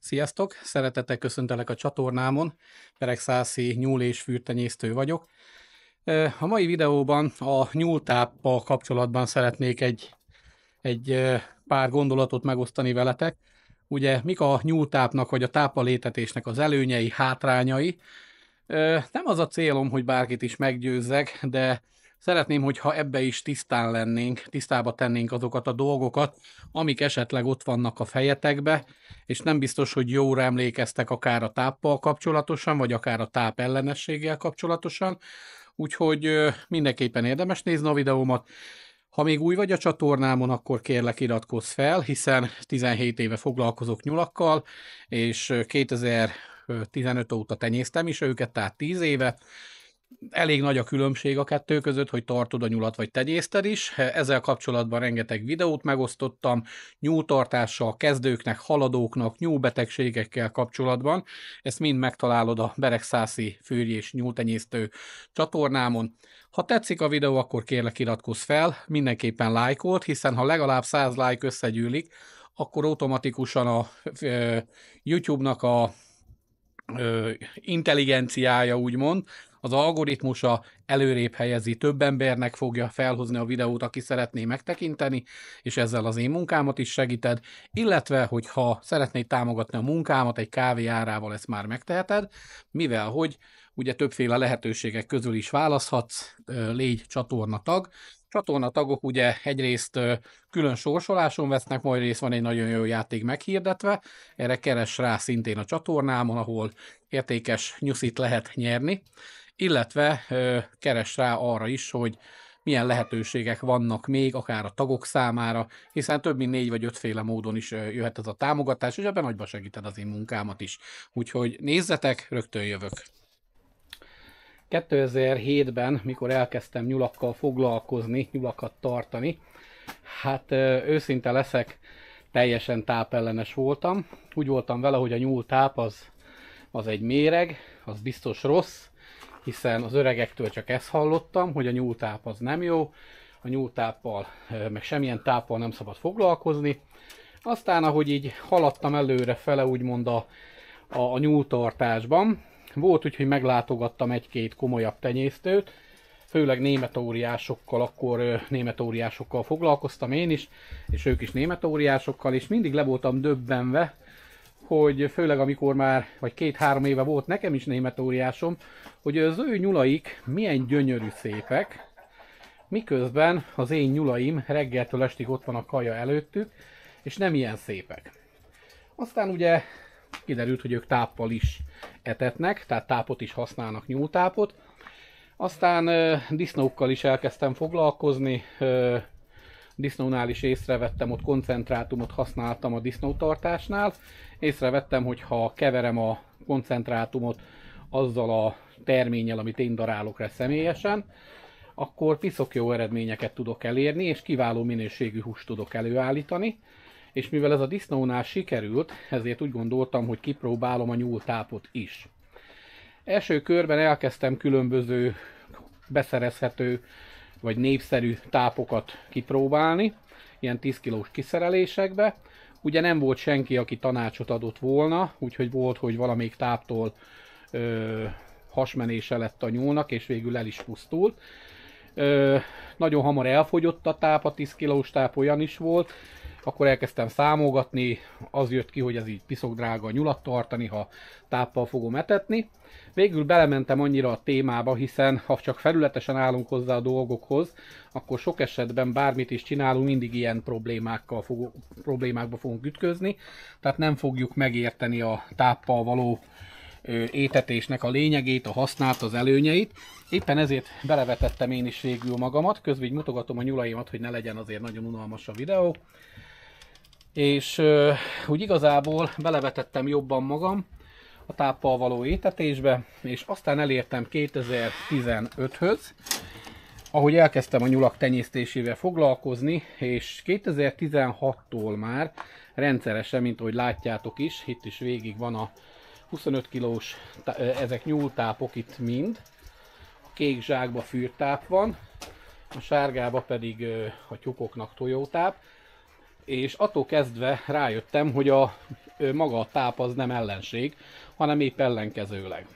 Sziasztok! Szeretettel köszöntelek a csatornámon. Beregszászi nyúl- és fűrtenyésztő vagyok. A mai videóban a nyúltáppal kapcsolatban szeretnék egy pár gondolatot megosztani veletek. Ugye mik a nyúltápnak vagy a táppalétetésnek az előnyei, hátrányai. Nem az a célom, hogy bárkit is meggyőzzek, de szeretném, hogyha ebbe is tisztán lennénk, tisztába tennénk azokat a dolgokat, amik esetleg ott vannak a fejetekbe, és nem biztos, hogy jóra emlékeztek akár a táppal kapcsolatosan, vagy akár a táp ellenességgel kapcsolatosan. Úgyhogy mindenképpen érdemes nézni a videómat. Ha még új vagy a csatornámon, akkor kérlek iratkozz fel, hiszen 17 éve foglalkozok nyulakkal, és 2015 óta tenyésztem is őket, tehát 10 éve. Elég nagy a különbség a kettő között, hogy tartod a nyulat vagy tenyészted is. Ezzel kapcsolatban rengeteg videót megosztottam, nyúltartással, kezdőknek, haladóknak, nyúlbetegségekkel kapcsolatban. Ezt mind megtalálod a Beregszászi fűrj- és nyúltenyésztő csatornámon. Ha tetszik a videó, akkor kérlek iratkozz fel, mindenképpen lájkold, hiszen ha legalább 100 like összegyűlik, akkor automatikusan a YouTube-nak a intelligenciája úgymond, az algoritmusa előrébb helyezi, több embernek fogja felhozni a videót, aki szeretné megtekinteni, és ezzel az én munkámat is segíted, illetve, hogyha szeretnéd támogatni a munkámat, egy kávé árával ezt már megteheted, mivel hogy ugye többféle lehetőségek közül is választhatsz, légy csatornatag. Csatornatagok ugye egyrészt külön sorsoláson vesznek, majd részt van egy nagyon jó játék meghirdetve, erre keres rá szintén a csatornámon, ahol értékes nyuszit lehet nyerni, illetve keres rá arra is, hogy milyen lehetőségek vannak még, akár a tagok számára, hiszen több mint 4 vagy 5 féle módon is jöhet ez a támogatás, és ebben nagyban segíted az én munkámat is. Úgyhogy nézzetek, rögtön jövök. 2007-ben, mikor elkezdtem nyulakkal foglalkozni, nyulakat tartani, hát őszinte leszek, teljesen tápellenes voltam. Úgy voltam vele, hogy a nyúltáp az egy méreg, az biztos rossz, hiszen az öregektől csak ezt hallottam, hogy a nyúltáp az nem jó, a nyúltáppal, meg semmilyen táppal nem szabad foglalkozni. Aztán, ahogy így haladtam előre fele, úgymond a nyúltartásban, volt úgy, hogy meglátogattam egy-két komolyabb tenyésztőt, főleg németóriásokkal, akkor németóriásokkal foglalkoztam én is, és ők is németóriásokkal, és mindig le voltam döbbenve, hogy főleg amikor már, vagy 2-3 éve volt nekem is németóriásom, hogy az ő nyulaik milyen gyönyörű szépek, miközben az én nyulaim reggeltől estig ott van a kaja előttük, és nem ilyen szépek. Aztán ugye kiderült, hogy ők táppal is etetnek, tehát tápot is használnak, nyúltápot. Aztán disznókkal is elkezdtem foglalkozni, disznónál is észrevettem, ott koncentrátumot használtam a disznótartásnál. Észrevettem, hogy ha keverem a koncentrátumot azzal a terménnyel, amit én darálok rá személyesen, akkor piszok jó eredményeket tudok elérni, és kiváló minőségű húst tudok előállítani. És mivel ez a disznónál sikerült, ezért úgy gondoltam, hogy kipróbálom a nyúltápot is. Első körben elkezdtem különböző beszerezhető vagy népszerű tápokat kipróbálni, ilyen 10 kilós kiszerelésekbe. Ugye nem volt senki, aki tanácsot adott volna, úgyhogy volt, hogy valamelyik táptól hasmenése lett a nyúlnak, és végül el is pusztult. Nagyon hamar elfogyott a táp, a 10 kilós táp olyan is volt, akkor elkezdtem számolgatni, az jött ki, hogy ez így piszok drága a nyulat tartani, ha táppal fogom etetni. Végül belementem annyira a témába, hiszen ha csak felületesen állunk hozzá a dolgokhoz, akkor sok esetben bármit is csinálunk, mindig ilyen problémákba fogunk ütközni, tehát nem fogjuk megérteni a táppal való étetésnek a lényegét, a hasznát, az előnyeit. Éppen ezért belevetettem én is végül magamat, közben így mutogatom a nyulaimat, hogy ne legyen azért nagyon unalmas a videó. És úgy igazából belevetettem jobban magam a táppal való étetésbe, és aztán elértem 2015-höz, ahogy elkezdtem a nyulak tenyésztésével foglalkozni, és 2016-tól már rendszeresen, mint ahogy látjátok is, itt is végig van a 25 kilós, ezek nyúltápok itt mind, a kék zsákba fűrtáp van, a sárgába pedig a tyúkoknak tojótáp, és attól kezdve rájöttem, hogy maga a táp az nem ellenség, hanem épp ellenkezőleg.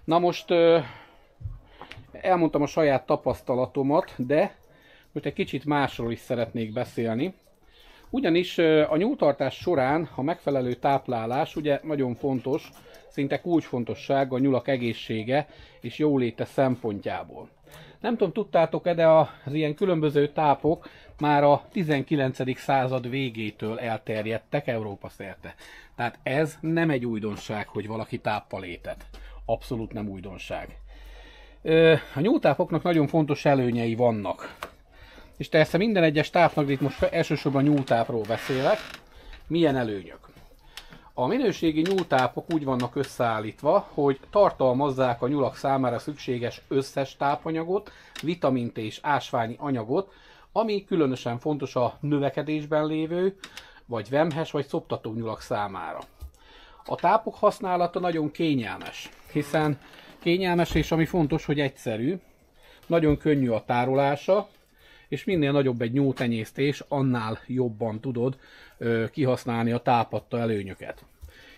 Na most elmondtam a saját tapasztalatomat, de most egy kicsit másról is szeretnék beszélni. Ugyanis a nyúltartás során a megfelelő táplálás ugye nagyon fontos, szinte kulcsfontosság a nyulak egészsége és jóléte szempontjából. Nem tudom, tudtátok-e, de az ilyen különböző tápok már a 19. század végétől elterjedtek Európa szerte. Tehát ez nem egy újdonság, hogy valaki táppal étet. Abszolút nem újdonság. A nyúltápoknak nagyon fontos előnyei vannak. És persze minden egyes tápnak, de itt most elsősorban nyúltápról beszélek, milyen előnyök. A minőségi nyúltápok úgy vannak összeállítva, hogy tartalmazzák a nyulak számára szükséges összes tápanyagot, vitamint és ásványi anyagot, ami különösen fontos a növekedésben lévő, vagy vemhes, vagy szoptató nyulak számára. A tápok használata nagyon kényelmes, hiszen kényelmes és ami fontos, hogy egyszerű, nagyon könnyű a tárolása, és minél nagyobb egy nyúltenyésztés, annál jobban tudod kihasználni a tápadta előnyöket.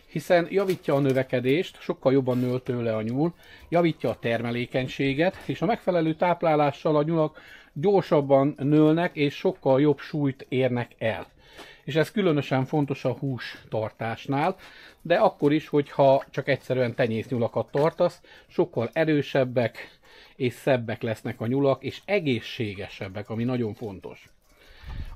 Hiszen javítja a növekedést, sokkal jobban nő tőle a nyúl, javítja a termelékenységet, és a megfelelő táplálással a nyulak gyorsabban nőnek, és sokkal jobb súlyt érnek el. És ez különösen fontos a hústartásnál, de akkor is, hogyha csak egyszerűen tenyésznyulakat tartasz, sokkal erősebbek és szebbek lesznek a nyulak, és egészségesebbek, ami nagyon fontos.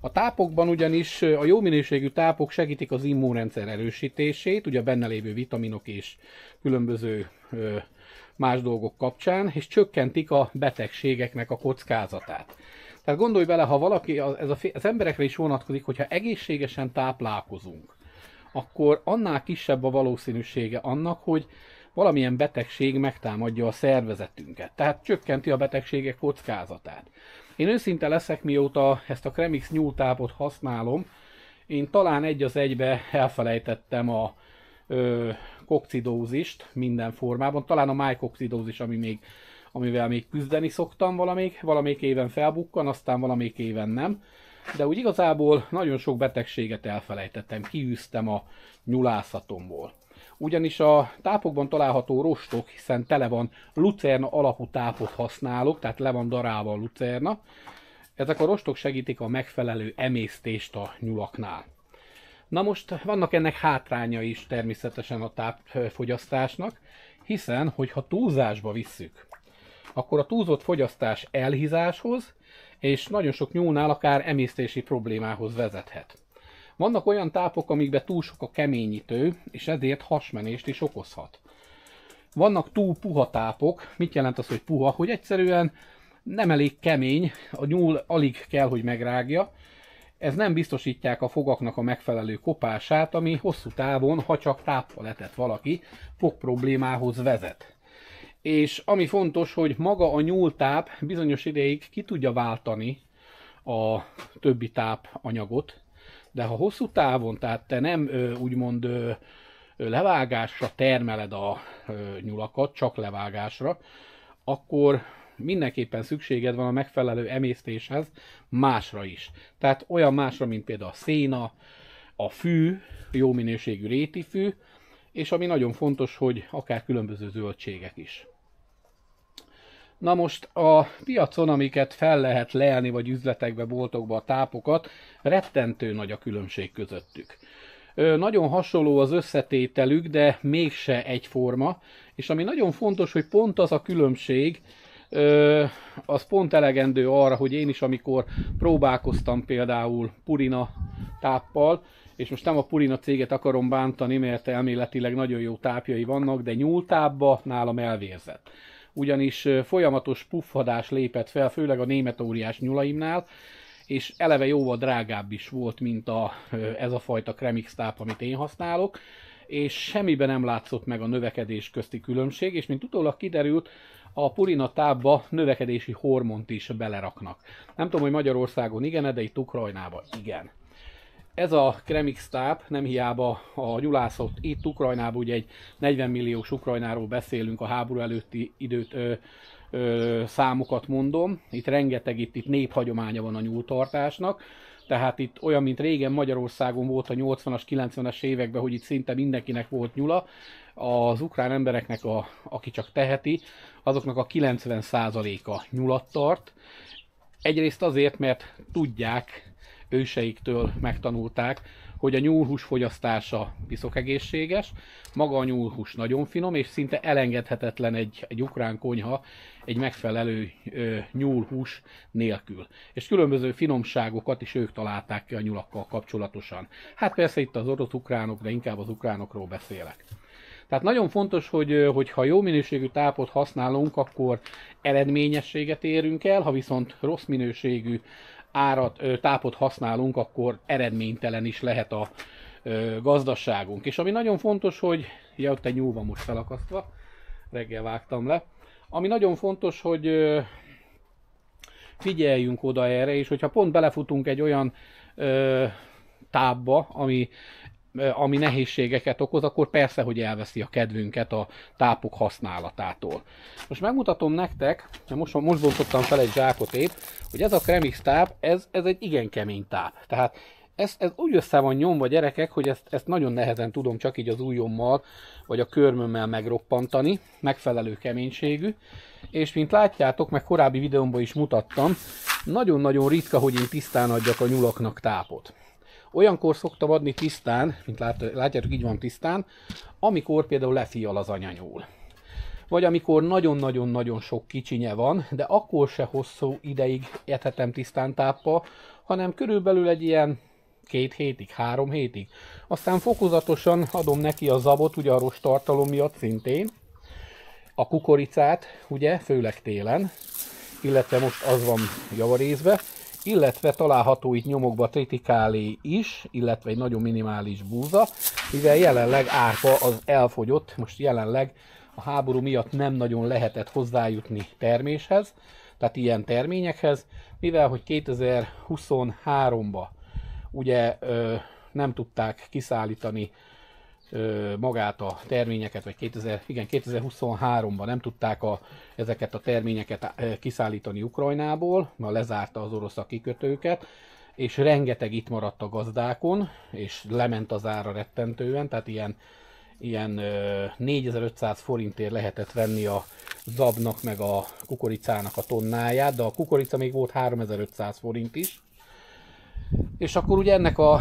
A tápokban ugyanis a jó minőségű tápok segítik az immunrendszer erősítését, ugye a benne lévő vitaminok és különböző más dolgok kapcsán, és csökkentik a betegségeknek a kockázatát. Tehát gondolj bele, ha valaki, az emberekre is vonatkozik, hogyha egészségesen táplálkozunk, akkor annál kisebb a valószínűsége annak, hogy valamilyen betegség megtámadja a szervezetünket. Tehát csökkenti a betegségek kockázatát. Én őszinte leszek, mióta ezt a Kremix nyúltápot használom, én talán egy az egybe elfelejtettem a kokcidózist minden formában. Talán a májkokcidózis, amivel még küzdeni szoktam valamelyik éven felbukkan, aztán valamelyik éven nem. De úgy igazából nagyon sok betegséget elfelejtettem, kiűztem a nyulászatomból. Ugyanis a tápokban található rostok, hiszen tele van lucerna alapú tápot használok, tehát le van darálva a lucerna. Ezek a rostok segítik a megfelelő emésztést a nyulaknál. Na most vannak ennek hátrányai is természetesen a tápfogyasztásnak, hiszen hogyha túlzásba visszük, akkor a túlzott fogyasztás elhízáshoz, és nagyon sok nyúlnál akár emésztési problémához vezethet. Vannak olyan tápok, amikben túl sok a keményítő, és ezért hasmenést is okozhat. Vannak túl puha tápok. Mit jelent az, hogy puha? Hogy egyszerűen nem elég kemény, a nyúl alig kell, hogy megrágja. Ez nem biztosítják a fogaknak a megfelelő kopását, ami hosszú távon, ha csak táppal etett valaki, fog problémához vezet. És ami fontos, hogy maga a nyúltáp bizonyos ideig ki tudja váltani a többi tápanyagot, de ha hosszú távon, tehát te nem úgymond levágásra termeled a nyulakat, csak levágásra, akkor mindenképpen szükséged van a megfelelő emésztéshez másra is. Tehát olyan másra, mint például a széna, a fű, jó minőségű rétifű, és ami nagyon fontos, hogy akár különböző zöldségek is. Na most a piacon, amiket fel lehet lelni, vagy üzletekbe, boltokba a tápokat, rettentő nagy a különbség közöttük. Nagyon hasonló az összetételük, de mégse egyforma, és ami nagyon fontos, hogy pont az a különbség, az pont elegendő arra, hogy én is, amikor próbálkoztam például Purina táppal, és most nem a Purina céget akarom bántani, mert elméletileg nagyon jó tápjai vannak, de nyúltápba nálam elvérzett. Ugyanis folyamatos puffadás lépett fel, főleg a német óriás nyulaimnál, és eleve jóval drágább is volt, mint ez a fajta Kremix táp, amit én használok, és semmiben nem látszott meg a növekedés közti különbség, és mint utólag kiderült, a Purina tápba növekedési hormont is beleraknak. Nem tudom, hogy Magyarországon igen, de itt Ukrajnában igen. Ez a Kremix táp, nem hiába a nyulászat itt Ukrajnában, ugye egy 40 milliós Ukrajnáról beszélünk, a háború előtti számokat mondom, itt rengeteg, itt néphagyománya van a nyúltartásnak, Tehát itt olyan, mint régen Magyarországon volt a 80-as, 90-es években, hogy itt szinte mindenkinek volt nyula. Az ukrán embereknek, aki csak teheti, azoknak a 90%-a nyulat tart. Egyrészt azért, mert tudják, őseiktől megtanulták, hogy a nyúlhús fogyasztása piszok egészséges, maga a nyúlhús nagyon finom, és szinte elengedhetetlen egy ukrán konyha egy megfelelő nyúlhús nélkül. És különböző finomságokat is ők találták ki a nyulakkal kapcsolatosan. Hát persze itt az orosz ukránok, de inkább az ukránokról beszélek. Tehát nagyon fontos, hogy ha jó minőségű tápot használunk, akkor eredményességet érünk el, ha viszont rossz minőségű tápot használunk, akkor eredménytelen is lehet a gazdaságunk. És ami nagyon fontos, hogy ott egy nyúl van most felakasztva, reggel vágtam le, ami nagyon fontos, hogy figyeljünk oda erre, és hogyha pont belefutunk egy olyan tápba, ami nehézségeket okoz, akkor persze, hogy elveszi a kedvünket a tápok használatától. Most megmutatom nektek, most bontottam fel egy zsákotét, hogy ez a Kremix táp, ez egy igen kemény táp. Tehát ez úgy össze van nyomva, gyerekek, hogy ezt nagyon nehezen tudom csak így az ujjommal, vagy a körmömmel megroppantani, megfelelő keménységű. És mint látjátok, meg korábbi videómban is mutattam, nagyon-nagyon ritka, hogy én tisztán adjak a nyulaknak tápot. Olyankor szoktam adni tisztán, mint látjátok, így van tisztán, amikor például lefial az anyanyúl. Vagy amikor nagyon-nagyon-nagyon sok kicsinye van, de akkor se hosszú ideig ethetem tisztán táppal, hanem körülbelül egy ilyen 2 hétig, 3 hétig. Aztán fokozatosan adom neki a zabot, ugye a rosttartalom miatt szintén, a kukoricát, ugye, főleg télen, illetve most az van javarészbe, illetve található itt nyomokba tritikálé is, illetve egy nagyon minimális búza, mivel jelenleg árpa az elfogyott, most jelenleg a háború miatt nem nagyon lehetett hozzájutni terméshez, tehát ilyen terményekhez, mivel hogy 2023-ban ugye nem tudták kiszállítani magát a terményeket, vagy 2023-ban nem tudták ezeket a terményeket kiszállítani Ukrajnából, mert lezárta az orosz a kikötőket, és rengeteg itt maradt a gazdákon, és lement az ára rettentően, tehát ilyen 4500 forintért lehetett venni a zabnak meg a kukoricának a tonnáját, de a kukorica még volt 3500 forint is. És akkor ugye ennek a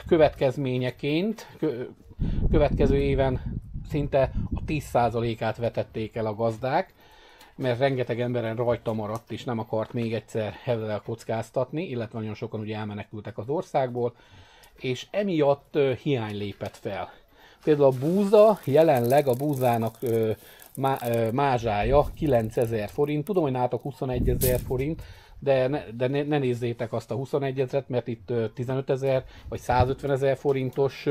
következményeként következő éven szinte a 10%-át vetették el a gazdák, mert rengeteg emberen rajta maradt, és nem akart még egyszer ezzel kockáztatni, illetve nagyon sokan ugye elmenekültek az országból, és emiatt hiány lépett fel. Például a búza, jelenleg a búzának mázsája 9000 forint, tudom, hogy nálatok 21 000 forint, de ne nézzétek azt a 21 000-et, mert itt 15 000 vagy 150 000 forintos,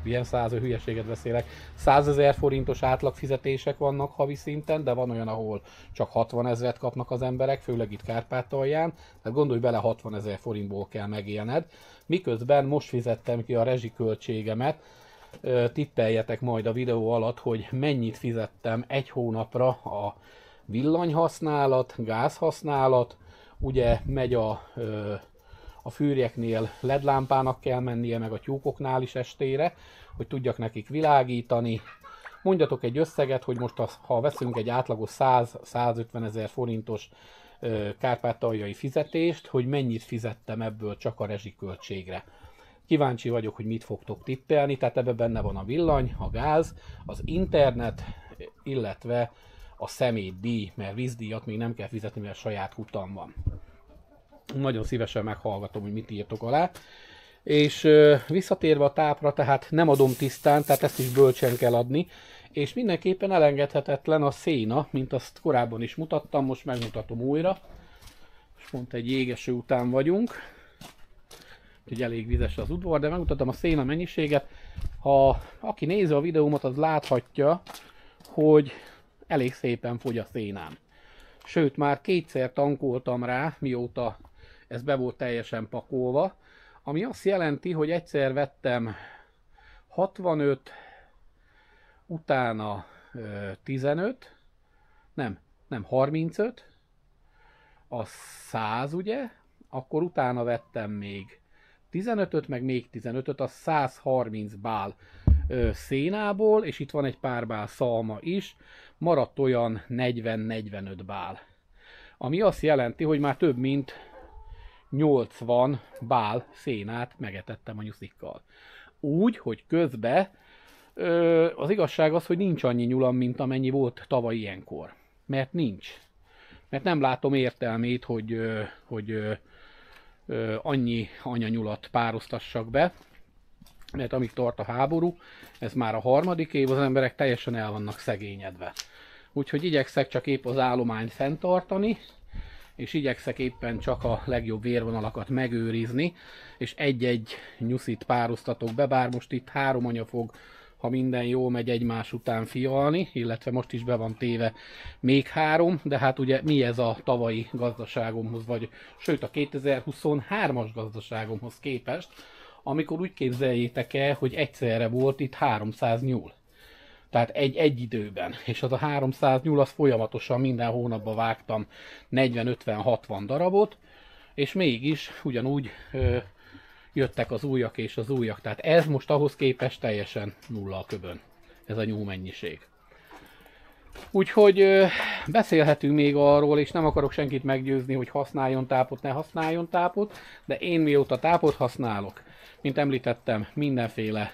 ilyen hülyeséget beszélek, 100 000 forintos átlagfizetések vannak havi szinten, de van olyan, ahol csak 60 000-et kapnak az emberek, főleg itt Kárpátalján, tehát gondolj bele, 60 000 forintból kell megélned, miközben most fizettem ki a rezsiköltségemet, tippeljetek majd a videó alatt, hogy mennyit fizettem egy hónapra a villanyhasználat, gázhasználat, ugye megy a fűrjeknél LED lámpának kell mennie, meg a tyúkoknál is estére, hogy tudjak nekik világítani. Mondjatok egy összeget, hogy most ha veszünk egy átlagos 100-150 000 forintos kárpátaljai fizetést, hogy mennyit fizettem ebből csak a rezsiköltségre. Kíváncsi vagyok, hogy mit fogtok tippelni, tehát ebben benne van a villany, a gáz, az internet, illetve a szemétdíj, mert vízdíjat még nem kell fizetni, mert saját hutam van. Nagyon szívesen meghallgatom, hogy mit írtok alá. És visszatérve a tápra, tehát nem adom tisztán, tehát ezt is bölcsen kell adni, és mindenképpen elengedhetetlen a széna, mint azt korábban is mutattam, most megmutatom újra. És pont egy jégeső után vagyunk, úgyhogy elég vizes az udvar, de megmutatom a széna mennyiséget. Ha aki nézi a videómat, az láthatja, hogy elég szépen fogy a szénám. Sőt, már 2-szer tankoltam rá, mióta ez be volt teljesen pakolva, ami azt jelenti, hogy egyszer vettem 65, utána 15, nem 35, a 100 ugye, akkor utána vettem még 15-öt, meg még 15-öt, az 130 bál szénából, és itt van egy pár bál szalma is, maradt olyan 40-45 bál. Ami azt jelenti, hogy már több mint 80 bál szénát megetettem a nyuszikkal. Úgy, hogy közben az igazság az, hogy nincs annyi nyulam, mint amennyi volt tavaly ilyenkor. Mert nincs. Mert nem látom értelmét, hogy annyi anyanyulat pároztassak be. Mert amíg tart a háború, ez már a 3. év, az emberek teljesen el vannak szegényedve. Úgyhogy igyekszek csak épp az állományt fenntartani, és igyekszek éppen csak a legjobb vérvonalakat megőrizni, és egy-egy nyuszit pároztatok be, bár most itt 3 anya fog, ha minden jól megy, egymás után fialni, illetve most is be van téve még 3, de hát ugye mi ez a tavalyi gazdaságomhoz, vagy sőt a 2023-as gazdaságomhoz képest, amikor úgy képzeljétek el, hogy egyszerre volt itt 300 nyúl. Tehát egy időben. És az a 300 nyúl, az folyamatosan minden hónapban vágtam 40-50-60 darabot, és mégis ugyanúgy jöttek az újak és az újak. Tehát ez most ahhoz képest teljesen nulla a köbön. Ez a nyúl mennyiség. Úgyhogy beszélhetünk még arról, és nem akarok senkit meggyőzni, hogy használjon tápot, ne használjon tápot, de én mióta tápot használok, mint említettem, mindenféle,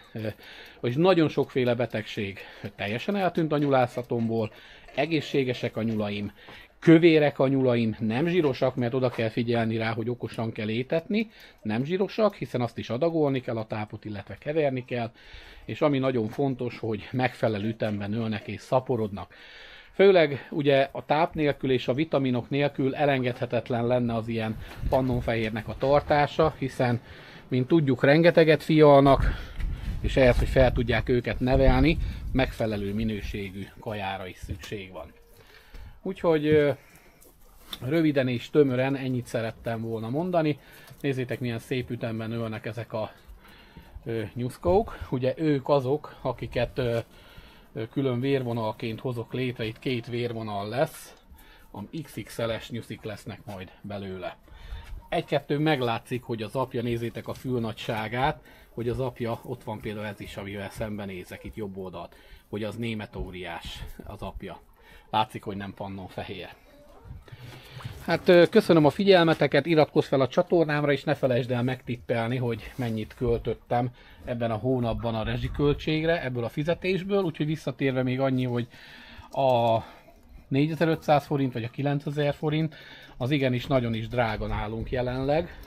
vagy nagyon sokféle betegség teljesen eltűnt a nyulászatomból, egészségesek a nyulaim, kövérek a nyulaim, nem zsírosak, mert oda kell figyelni rá, hogy okosan kell étetni, nem zsírosak, hiszen azt is adagolni kell a tápot, illetve keverni kell, és ami nagyon fontos, hogy megfelelő ütemben nőnek és szaporodnak. Főleg ugye a táp nélkül és a vitaminok nélkül elengedhetetlen lenne az ilyen pannonfehérnek a tartása, hiszen, mint tudjuk, rengeteget fialnak, és ehhez, hogy fel tudják őket nevelni, megfelelő minőségű kajára is szükség van. Úgyhogy röviden és tömören ennyit szerettem volna mondani. Nézzétek, milyen szép ütemben nőnek ezek a nyuszkók. Ugye ők azok, akiket külön vérvonalként hozok létre, itt 2 vérvonal lesz, a XXL-es nyuszik lesznek majd belőle. Egy-kettő meglátszik, hogy az apja, nézzétek a fülnagyságát, hogy az apja, ott van például ez is, amivel szembenézek itt jobb oldalt, hogy az német óriás az apja. Látszik, hogy nem pannonfehér. Hát köszönöm a figyelmeteket, iratkozz fel a csatornámra, és ne felejtsd el megtippelni, hogy mennyit költöttem ebben a hónapban a rezsiköltségre, ebből a fizetésből, úgyhogy visszatérve még annyi, hogy a 4500 forint vagy a 9000 forint, az igenis nagyon is drága nálunk jelenleg,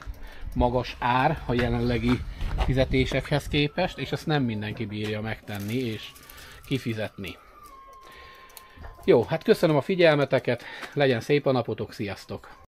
magas ár a jelenlegi fizetésekhez képest, és ezt nem mindenki bírja megtenni és kifizetni. Jó, hát köszönöm a figyelmeteket, legyen szép a napotok, sziasztok!